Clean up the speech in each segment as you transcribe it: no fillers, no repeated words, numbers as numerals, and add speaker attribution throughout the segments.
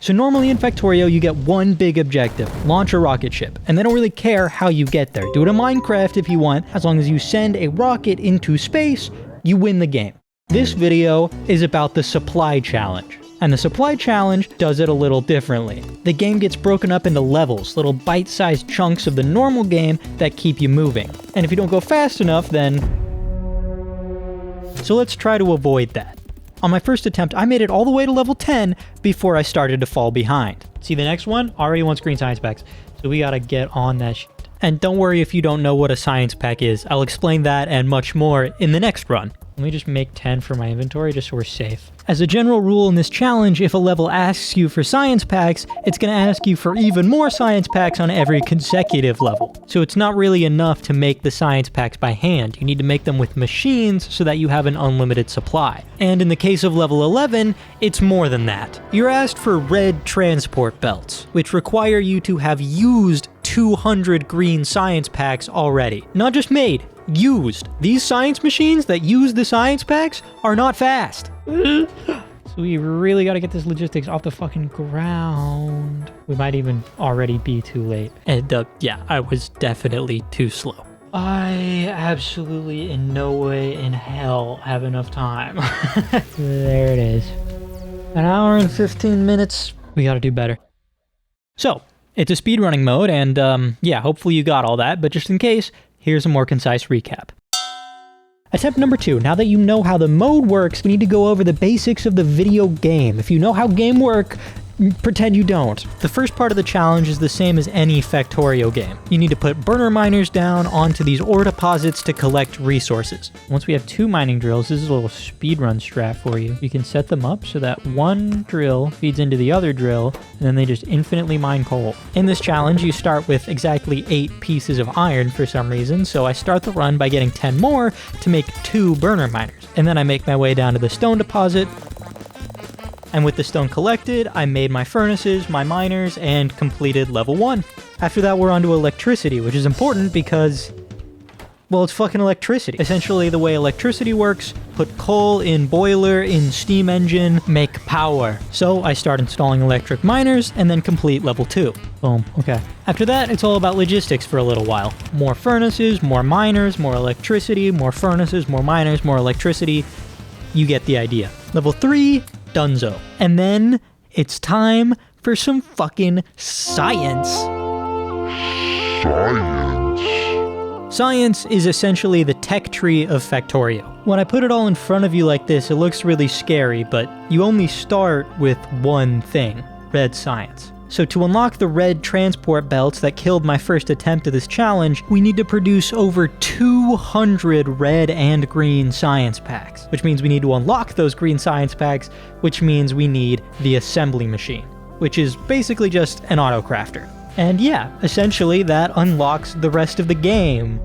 Speaker 1: So normally in Factorio, you get one big objective, launch a rocket ship, and they don't really care how you get there. Do it in Minecraft if you want, as long as you send a rocket into space, you win the game. This video is about the supply challenge. And the supply challenge does it a little differently. The game gets broken up into levels, little bite-sized chunks of the normal game that keep you moving. And if you don't go fast enough, then... So let's try to avoid that. On my first attempt, I made it all the way to level 10 before I started to fall behind. See, the next one already wants green science packs, so we gotta get on that shit. And don't worry if you don't know what a science pack is. I'll explain that and much more in the next run. Let me just make 10 for my inventory just so we're safe. As a general rule in this challenge, if a level asks you for science packs, it's going to ask you for even more science packs on every consecutive level. So it's not really enough to make the science packs by hand. You need to make them with machines so that you have an unlimited supply. And in the case of level 11, it's more than that. You're asked for red transport belts, which require you to have used 200 green science packs already. Not just made, used. These science machines that use the science packs are not fast. So we really got to get this logistics off the fucking ground. We might even already be too late. And yeah, I was definitely too slow. I absolutely in no way in hell have enough time. There it is. An hour and 15 minutes. We got to do better. So, it's a speedrunning mode, and yeah, hopefully you got all that, but just in case, here's a more concise recap. Attempt number 2. Now that you know how the mode works, we need to go over the basics of the video game. If you know how game work, pretend you don't. The first part of the challenge is the same as any Factorio game. You need to put burner miners down onto these ore deposits to collect resources. Once we have 2 mining drills, this is a little speedrun strat for you. You can set them up so that one drill feeds into the other drill, and then they just infinitely mine coal. In this challenge, you start with exactly 8 pieces of iron for some reason, so I start the run by getting 10 more to make 2 burner miners. And then I make my way down to the stone deposit, and with the stone collected, I made my furnaces, my miners, and completed level 1. After that, we're on to electricity, which is important because, well, it's fucking electricity. Essentially, the way electricity works, put coal in boiler, in steam engine, make power. So I start installing electric miners, and then complete level 2. Boom, okay. After that, it's all about logistics for a little while. More furnaces, more miners, more electricity, more furnaces, more miners, more electricity. You get the idea. Level 3, Dunzo. And then it's time for some fucking science. Science is essentially the tech tree of Factorio. When I put it all in front of you like this, it looks really scary, but you only start with one thing, red science. So to unlock the red transport belts that killed my first attempt at this challenge, we need to produce over 200 red and green science packs, which means we need to unlock those green science packs, which means we need the assembly machine, which is basically just an auto crafter. And yeah, essentially that unlocks the rest of the game.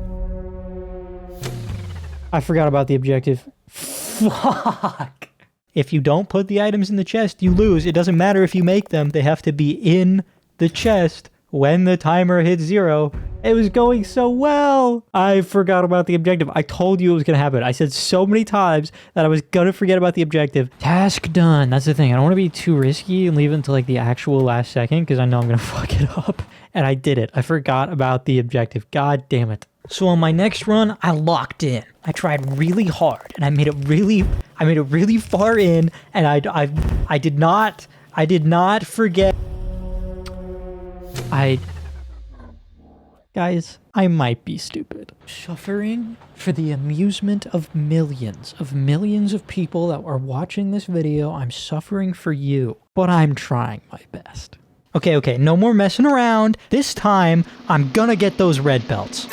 Speaker 1: I forgot about the objective. Fuck! If you don't put the items in the chest, you lose. It doesn't matter if you make them. They have to be in the chest when the timer hits 0. It was going so well. I forgot about the objective. I told you it was going to happen. I said so many times that I was going to forget about the objective. Task done. That's the thing. I don't want to be too risky and leave it until like the actual last second because I know I'm going to fuck it up. And I did it. I forgot about the objective. God damn it. So on my next run, I locked in. I tried really hard and I made it really far in, and I did not forget. Guys, I might be stupid. Suffering for the amusement of millions of people that are watching this video. I'm suffering for you, but I'm trying my best. Okay, no more messing around. This time, I'm gonna get those red belts.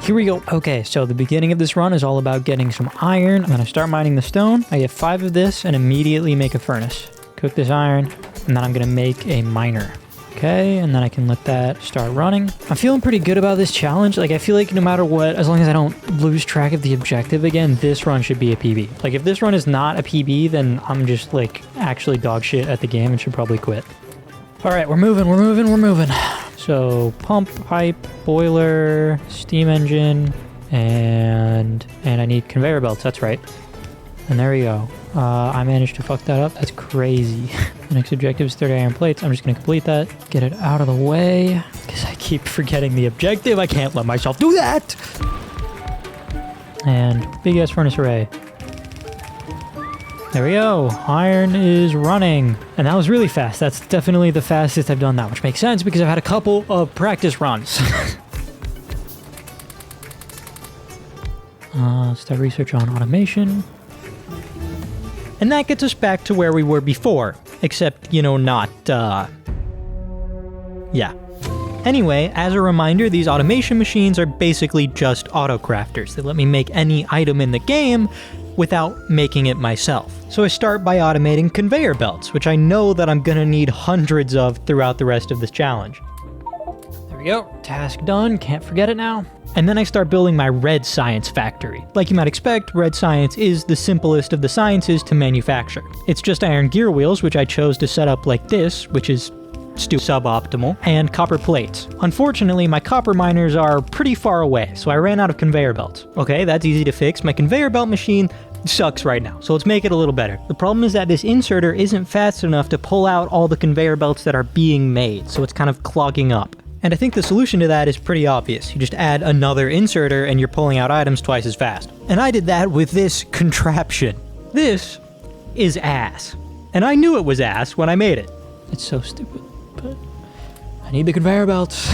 Speaker 1: Here we go. Okay, so the beginning of this run is all about getting some iron. I'm gonna start mining the stone. I get 5 of this and immediately make a furnace. Cook this iron, and then I'm gonna make a miner. Okay, and then I can let that start running. I'm feeling pretty good about this challenge. Like, I feel like no matter what, as long as I don't lose track of the objective again, this run should be a PB. Like, if this run is not a PB, then I'm just, like, actually dog shit at the game and should probably quit. All right, we're moving. So, pump, pipe, boiler, steam engine, and I need conveyor belts, that's right. And there we go. I managed to fuck that up. That's crazy. The next objective is 30 iron plates. I'm just going to complete that. Get it out of the way. Because I keep forgetting the objective. I can't let myself do that. And big ass furnace array. There we go. Iron is running. And that was really fast. That's definitely the fastest I've done that, which makes sense because I've had a couple of practice runs. Start research on automation. And that gets us back to where we were before. Except, you know, not, yeah. Anyway, as a reminder, these automation machines are basically just auto-crafters. They let me make any item in the game without making it myself. So I start by automating conveyor belts, which I know that I'm gonna need hundreds of throughout the rest of this challenge. There we go, task done, can't forget it now. And then I start building my red science factory. Like you might expect, red science is the simplest of the sciences to manufacture. It's just iron gear wheels, which I chose to set up like this, which is suboptimal, and copper plates. Unfortunately, my copper miners are pretty far away, so I ran out of conveyor belts. Okay, that's easy to fix. My conveyor belt machine sucks right now, so let's make it a little better. The problem is that this inserter isn't fast enough to pull out all the conveyor belts that are being made, so it's kind of clogging up. And I think the solution to that is pretty obvious. You just add another inserter and you're pulling out items twice as fast. And I did that with this contraption. This is ass. And I knew it was ass when I made it. It's so stupid, but I need the conveyor belts.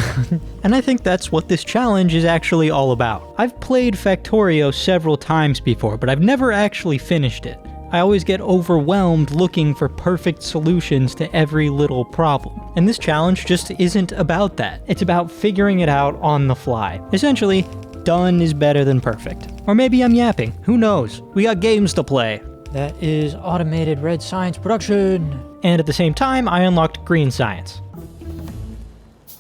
Speaker 1: And I think that's what this challenge is actually all about. I've played Factorio several times before, but I've never actually finished it. I always get overwhelmed looking for perfect solutions to every little problem. And this challenge just isn't about that. It's about figuring it out on the fly. Essentially, done is better than perfect. Or maybe I'm yapping. Who knows? We got games to play. That is automated red science production. And at the same time, I unlocked green science.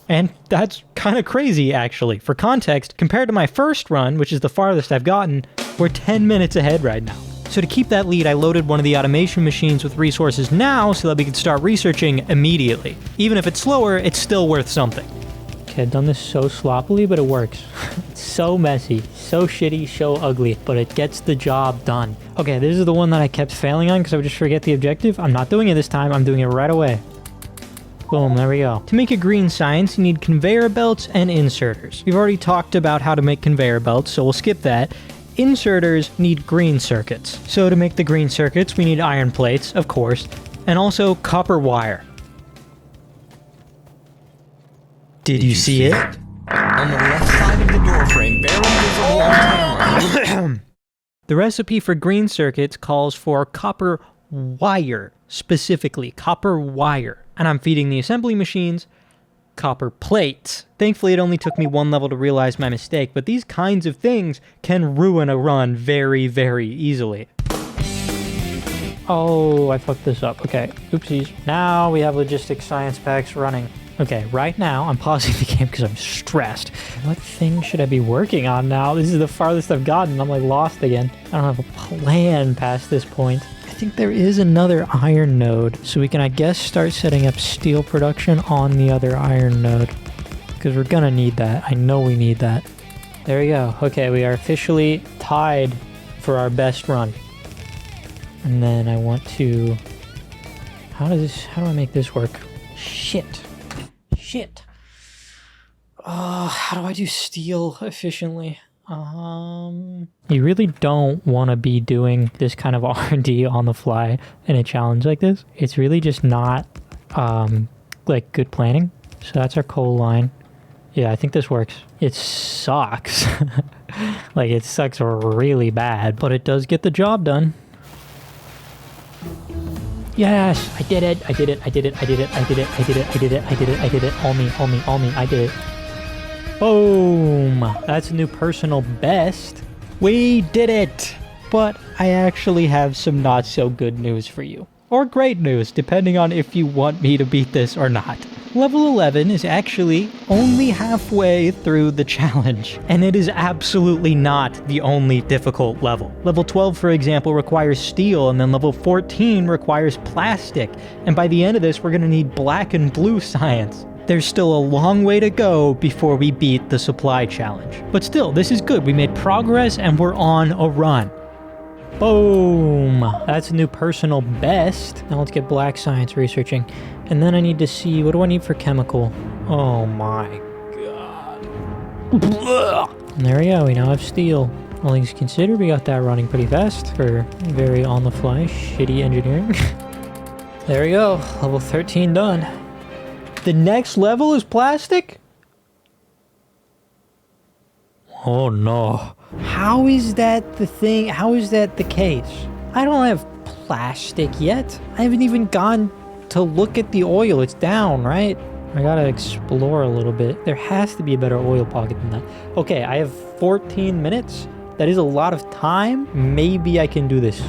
Speaker 1: And that's kind of crazy, actually. For context, compared to my first run, which is the farthest I've gotten, we're 10 minutes ahead right now. So to keep that lead, I loaded one of the automation machines with resources now so that we could start researching immediately. Even if it's slower, it's still worth something. Okay, I've done this so sloppily, but it works. It's so messy, so shitty, so ugly, but it gets the job done. Okay, this is the one that I kept failing on because I would just forget the objective. I'm not doing it this time, I'm doing it right away. Boom, there we go. To make a green science, you need conveyor belts and inserters. We've already talked about how to make conveyor belts, so we'll skip that. Inserters need green circuits. So to make the green circuits, we need iron plates, of course, and also copper wire. Did you see it?
Speaker 2: On the left side of the doorframe, barely visible on camera.
Speaker 1: The recipe for green circuits calls for copper wire, specifically copper wire. And I'm feeding the assembly machines copper plates. Thankfully, it only took me one level to realize my mistake, but these kinds of things can ruin a run very, very easily. Oh, I fucked this up. Okay, oopsies. Now we have logistics science packs running. Okay, right now I'm pausing the game because I'm stressed. What thing should I be working on now? This is the farthest I've gotten. I'm like lost again. I don't have a plan past this point. I think there is another iron node, so we can, I guess, start setting up steel production on the other iron node. Because we're gonna need that. I know we need that. There we go. Okay, we are officially tied for our best run. And then I want to... How do I make this work? Shit. How do I do steel efficiently? You really don't want to be doing this kind of R&D on the fly in a challenge like this. It's really just not, like, good planning. So that's our coal line. Yeah, I think this works. It sucks. Like, it sucks really bad, but it does get the job done. Yes, I did it. All me, I did it. Boom! That's a new personal best. We did it! But I actually have some not so good news for you. Or great news, depending on if you want me to beat this or not. Level 11 is actually only halfway through the challenge, and it is absolutely not the only difficult level. Level 12, for example, requires steel, and then level 14 requires plastic, and by the end of this, we're gonna need black and blue science. There's still a long way to go before we beat the supply challenge. But still, this is good. We made progress and we're on a run. Boom. That's a new personal best. Now let's get black science researching. And then I need to see, what do I need for chemical? Oh my god. And there we go, we now have steel. All things considered, we got that running pretty fast for very on-the-fly, shitty engineering. There we go, level 13 done. The next level is plastic? Oh no. How is that the thing? How is that the case? I don't have plastic yet. I haven't even gone to look at the oil. It's down, right? I gotta explore a little bit. There has to be a better oil pocket than that. Okay, I have 14 minutes. That is a lot of time. Maybe I can do this.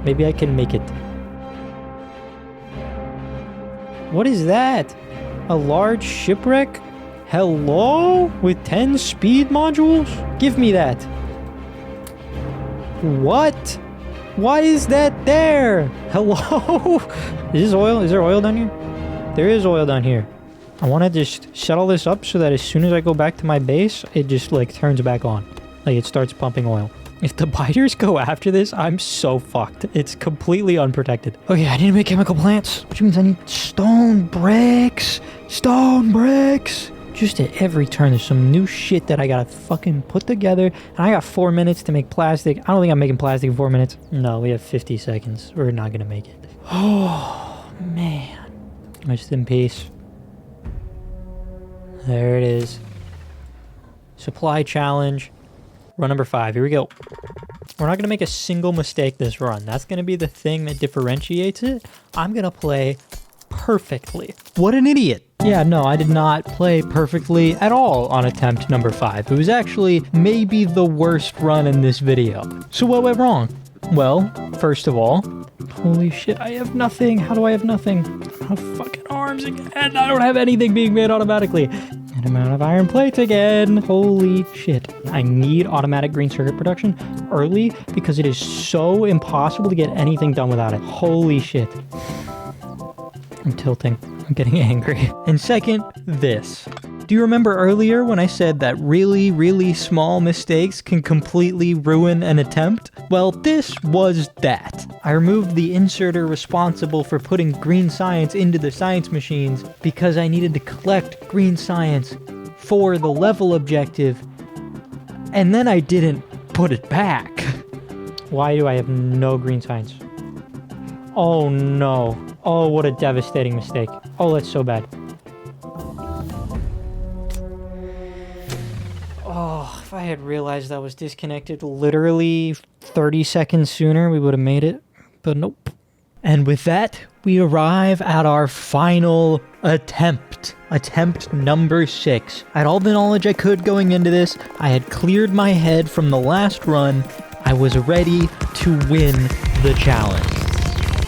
Speaker 1: Maybe I can make it. What is that? A large shipwreck? Hello? With 10 speed modules? Give me that. What? Why is that there? Hello? Is this oil? Is there oil down here? There is oil down here. I want to just shuttle this up so that as soon as I go back to my base, it just like turns back on. Like it starts pumping oil. If the biters go after this, I'm so fucked. It's completely unprotected. Okay, I need to make chemical plants, which means I need stone bricks. Stone bricks. Just at every turn, there's some new shit that I gotta fucking put together. And I got 4 minutes to make plastic. I don't think I'm making plastic in 4 minutes. No, we have 50 seconds. We're not gonna make it. Oh, man. Rest in peace. There it is. Supply challenge. Run number 5. Here we go. We're not gonna make a single mistake this run. That's gonna be the thing that differentiates it. I'm gonna play perfectly. What an idiot. Yeah, no, I did not play perfectly at all on attempt number 5. It was actually maybe the worst run in this video. So what went wrong? Well, first of all, holy shit, I have nothing. How do I have nothing? I don't have fucking arms again. I don't have anything being made automatically. And I'm out of iron plates again. Holy shit. I need automatic green circuit production early because it is so impossible to get anything done without it. Holy shit. I'm tilting. I'm getting angry. And second, this. Do you remember earlier when I said that really, really small mistakes can completely ruin an attempt? Well, this was that. I removed the inserter responsible for putting green science into the science machines because I needed to collect green science for the level objective, and then I didn't put it back. Why do I have no green science? Oh no. Oh, what a devastating mistake. Oh, that's so bad. Oh, if I had realized that was disconnected literally 30 seconds sooner, we would have made it. But nope. And with that, we arrive at our final attempt. Attempt number 6. I had all the knowledge I could going into this. I had cleared my head from the last run. I was ready to win the challenge.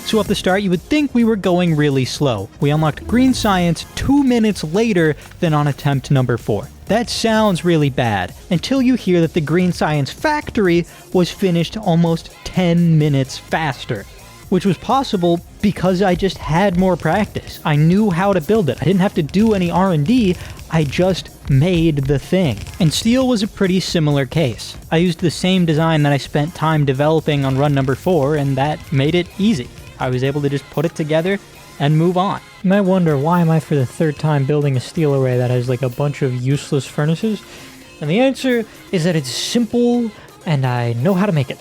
Speaker 1: So at the start, you would think we were going really slow. We unlocked green science 2 minutes later than on attempt number 4. That sounds really bad, until you hear that the green science factory was finished almost 10 minutes faster. Which was possible because I just had more practice. I knew how to build it. I didn't have to do any R&D, I just made the thing. And steel was a pretty similar case. I used the same design that I spent time developing on run number 4, and that made it easy. I was able to just put it together and move on. You might wonder, why am I for the 3rd time building a steel array that has like a bunch of useless furnaces? And the answer is that it's simple and I know how to make it.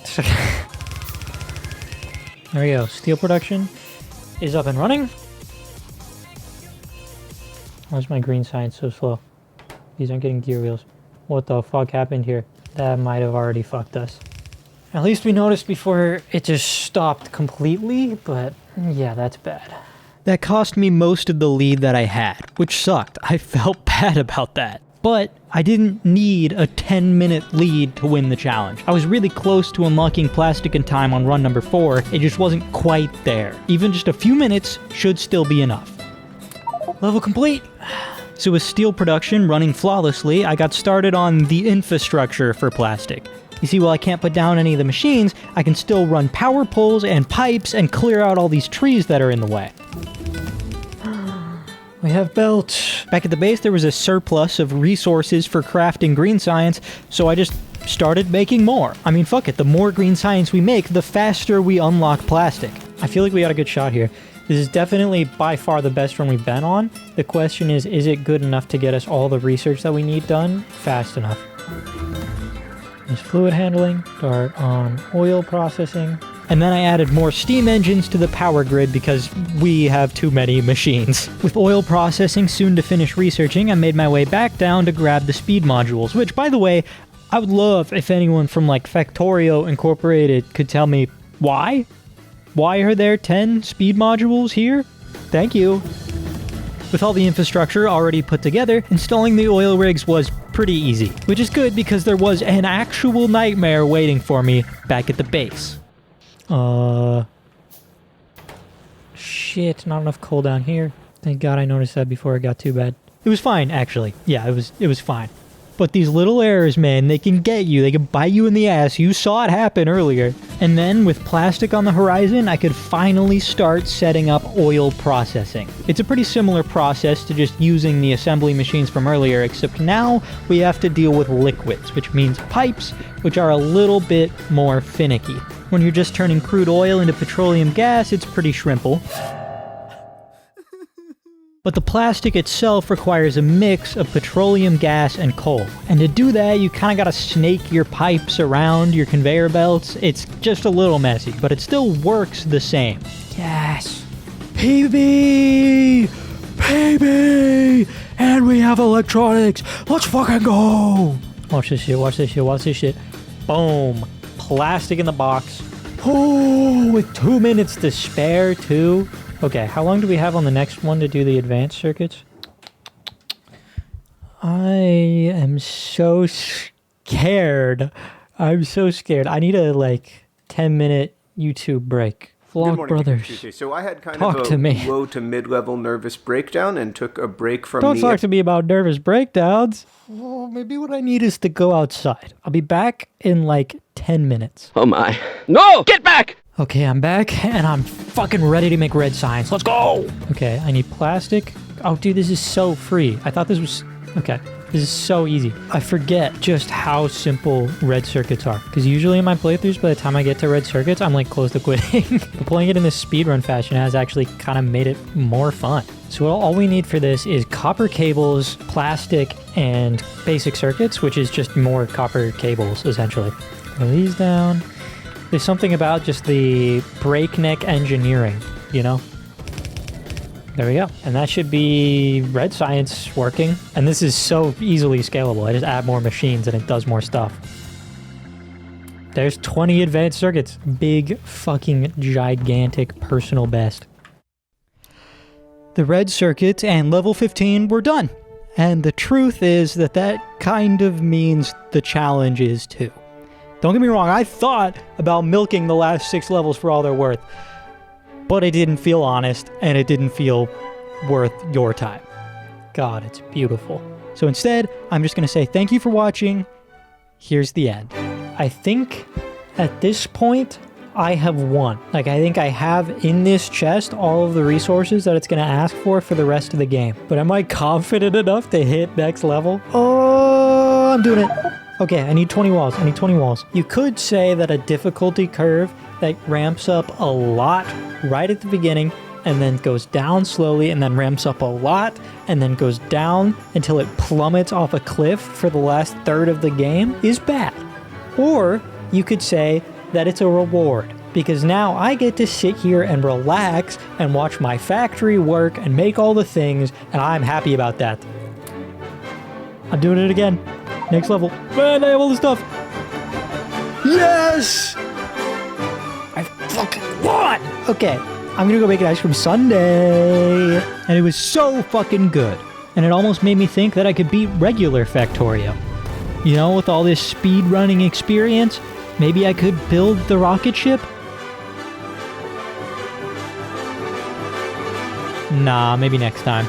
Speaker 1: There we go. Steel production is up and running. Why's my green science so slow? These aren't getting gear wheels. What the fuck happened here? That might have already fucked us. At least we noticed before it just stopped completely, but yeah, that's bad. That cost me most of the lead that I had, which sucked. I felt bad about that. But I didn't need a 10-minute lead to win the challenge. I was really close to unlocking plastic in time on run number 4, it just wasn't quite there. Even just a few minutes should still be enough. Level complete! So with steel production running flawlessly, I got started on the infrastructure for plastic. You see, while I can't put down any of the machines, I can still run power poles and pipes and clear out all these trees that are in the way. We have belts. Back at the base, there was a surplus of resources for crafting green science, so I just started making more. I mean, fuck it. The more green science we make, the faster we unlock plastic. I feel like we got a good shot here. This is definitely by far the best run we've been on. The question is it good enough to get us all the research that we need done fast enough? There's fluid handling, start on oil processing. And then I added more steam engines to the power grid because we have too many machines. With oil processing soon to finish researching, I made my way back down to grab the speed modules, which, by the way, I would love if anyone from like Factorio Incorporated could tell me why? Why are there 10 speed modules here? Thank you. With all the infrastructure already put together, installing the oil rigs was pretty easy, which is good because there was an actual nightmare waiting for me back at the base. Shit, not enough coal down here. Thank God I noticed that before it got too bad. It was fine, actually. Yeah, it was fine. But these little errors, man, they can get you. They can bite you in the ass. You saw it happen earlier. And then with plastic on the horizon, I could finally start setting up oil processing. It's a pretty similar process to just using the assembly machines from earlier, except now we have to deal with liquids, which means pipes, which are a little bit more finicky. When you're just turning crude oil into petroleum gas, it's pretty shrimple. But the plastic itself requires a mix of petroleum gas and coal. And to do that, you kind of gotta snake your pipes around your conveyor belts. It's just a little messy, but it still works the same. Yes! PB! PB! And we have electronics! Let's fucking go! Watch this shit, watch this shit, watch this shit. Boom. Plastic in the box. Oh, with 2 minutes to spare, too. Okay, how long do we have on the next one to do the advanced circuits? I am so scared. I'm so scared. I need a, 10-minute YouTube break. Vlog Brothers.
Speaker 3: So I had kind
Speaker 1: Talk
Speaker 3: of
Speaker 1: to
Speaker 3: a
Speaker 1: me.
Speaker 3: low to mid-level nervous breakdown and took a break from
Speaker 1: Don't talk to me about nervous breakdowns. Well, maybe what I need is to go outside. I'll be back in 10 minutes.
Speaker 4: Oh my. No! Get back!
Speaker 1: Okay, I'm back, and I'm fucking ready to make red science. Let's go! Okay, I need plastic. Oh, dude, this is so free. I thought this was... Okay, this is so easy. I forget just how simple red circuits are. Because usually in my playthroughs, by the time I get to red circuits, I'm close to quitting. But playing it in this speedrun fashion has actually kind of made it more fun. So all we need for this is copper cables, plastic, and basic circuits, which is just more copper cables, essentially. Throw these down. There's something about just the breakneck engineering, you know? There we go. And that should be red science working. And this is so easily scalable. I just add more machines and it does more stuff. There's 20 advanced circuits. Big fucking gigantic personal best. The red circuits and level 15 were done. And the truth is that kind of means the challenge is too. Don't get me wrong, I thought about milking the last 6 levels for all they're worth. But it didn't feel honest, and it didn't feel worth your time. God, it's beautiful. So instead, I'm just going to say thank you for watching. Here's the end. I think at this point, I have won. I think I have in this chest all of the resources that it's going to ask for the rest of the game. But am I confident enough to hit next level? Oh, I'm doing it. Okay, I need 20 walls. I need 20 walls. You could say that a difficulty curve that ramps up a lot right at the beginning and then goes down slowly and then ramps up a lot and then goes down until it plummets off a cliff for the last third of the game is bad. Or you could say that it's a reward because now I get to sit here and relax and watch my factory work and make all the things, and I'm happy about that. I'm doing it again. Next level. Man, I have all this stuff. Yes! I fucking won! Okay, I'm gonna go make an ice cream sundae. And it was so fucking good. And it almost made me think that I could beat regular Factorio. You know, with all this speedrunning experience, maybe I could build the rocket ship? Nah, maybe next time.